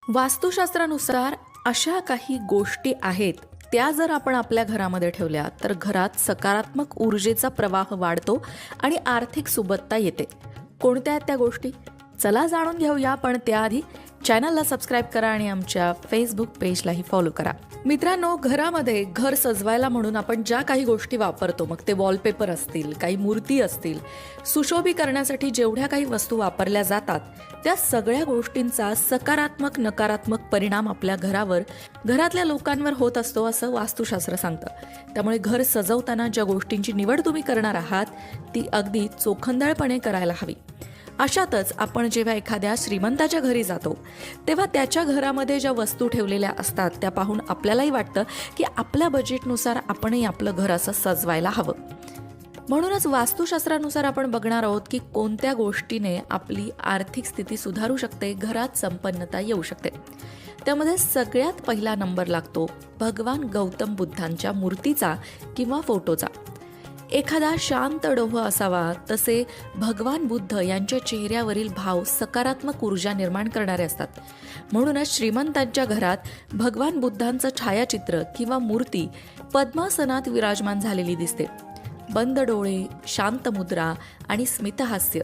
वास्तुशास्त्रानुसार अशा काही गोष्टी आहेत, त्या जर आपण आपल्या घरामध्ये ठेवल्या तर घरात सकारात्मक ऊर्जेचा प्रवाह वाढतो आणि आर्थिक सुबत्ता येते. कोणत्या आहेत त्या गोष्टी? चला जाणून घेऊया, पण त्याआधी चॅनलला सबस्क्राईब करा आणि आमच्या फेसबुक पेजलाही फॉलो करा. मित्रांनो, घरामध्ये घर सजवायला म्हणून आपण ज्या काही गोष्टी वापरतो, मग ते वॉलपेपर असतील, काही मूर्ती असतील, सुशोभीकरणासाठी जेवढ्या काही वस्तू वापरल्या जातात, त्या सगळ्या गोष्टींचा सकारात्मक नकारात्मक परिणाम आपल्या घरावर, घरातल्या लोकांवर होत असतो असं वास्तुशास्त्र सांगतं. त्यामुळे घर सजवताना ज्या गोष्टींची निवड तुम्ही करणार आहात ती अगदी चोखंदळपणे करायला हवी. अशातच आपण जेव्हा एखाद्या श्रीमंताच्या घरी जातो तेव्हा त्याच्या घरामध्ये ज्या वस्तू ठेवलेल्या असतात त्या पाहून आपल्यालाही वाटतं की आपल्या बजेटनुसार आपणही आपलं घर असं सजवायला हवं. म्हणूनच वास्तुशास्त्रानुसार आपण बघणार आहोत की कोणत्या गोष्टीने आपली आर्थिक स्थिती सुधारू शकते, घरात संपन्नता येऊ शकते. त्यामध्ये सगळ्यात पहिला नंबर लागतो भगवान गौतम बुद्धांच्या मूर्तीचा किंवा फोटोचा. एखादा शांत डोह असावा, तसे भगवान बुद्ध यांच्या चेहऱ्यावरील भाव सकारात्मक ऊर्जा निर्माण करणारे असतात. म्हणूनच श्रीमंतांच्या घरात भगवान बुद्धांचं छायाचित्र किंवा मूर्ती पद्मासनात विराजमान झालेली दिसते. बंद डोळे, शांत मुद्रा आणि स्मितहास्य,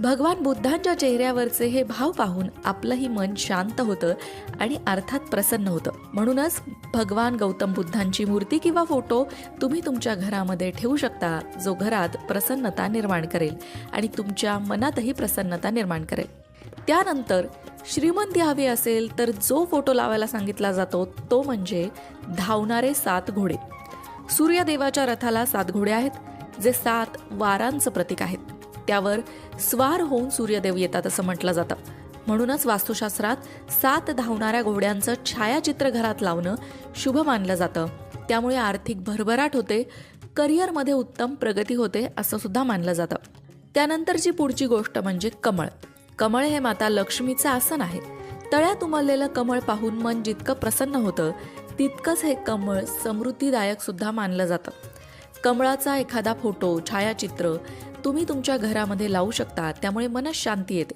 भगवान बुद्धांच्या चेहऱ्यावरचे हे भाव पाहून आपलंही मन शांत होतं आणि अर्थात प्रसन्न होतं. म्हणूनच भगवान गौतम बुद्धांची मूर्ती किंवा फोटो तुम्ही तुमच्या घरामध्ये ठेवू शकता, जो घरात प्रसन्नता निर्माण करेल आणि तुमच्या मनातही प्रसन्नता निर्माण करेल. त्यानंतर श्रीमंती हवी असेल तर जो फोटो लावायला सांगितला जातो तो म्हणजे धावणारे 7 घोडे. सूर्यदेवाच्या रथाला 7 घोडे आहेत, जे 7 वारांचं प्रतीक आहेत. त्यावर स्वार होऊन सूर्यदेव येतात असं म्हटलं जातं. म्हणूनच वास्तुशास्त्रात 7 धावणाऱ्या घोड्यांचं छायाचित्र घरात लावणं शुभ मानलं जातं. त्यामुळे आर्थिक भरभराट होते, करिअरमध्ये उत्तम प्रगती होते असं सुद्धा मानलं जातं. त्यानंतरची पुढची गोष्ट म्हणजे कमळ. कमळ हे माता लक्ष्मीचं आसन आहे. तळ्यात उमललेलं कमळ पाहून मन जितकं प्रसन्न होतं, तितकंच हे कमळ समृद्धीदायक सुद्धा मानलं जातं. कमळाचा एखादा फोटो, छायाचित्र तुम्ही तुमच्या घरामध्ये लावू शकता. त्यामुळे मनात शांती येते,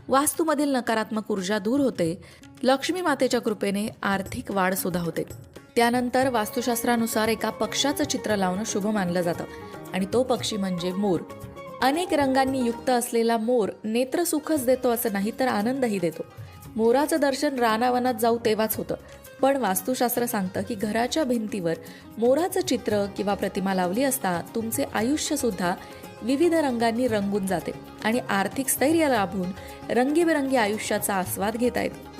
वास्तूमधील नकारात्मक ऊर्जा दूर होते, लक्ष्मी मातेच्या कृपेने आर्थिक वाढ सुद्धा होते. त्यानंतर वास्तुशास्त्रानुसार एका पक्षाचं चित्र लावणं शुभ मानलं जातं आणि तो पक्षी म्हणजे मोर. अनेक रंगांनी युक्त असलेला मोर नेत्रसुखच देतो असं नाही, तर आनंदही देतो. मोराचं दर्शन रानावनात जाऊ तेव्हाच होतं, पण वास्तुशास्त्र सांगतं की घराच्या भिंतीवर मोराचं चित्र किंवा प्रतिमा लावली असता तुमचे आयुष्य सुद्धा विविध रंगांनी रंगून जाते आणि आर्थिक स्थैर्य लाभून रंगीबेरंगी आयुष्याचा आस्वाद घेता येतो.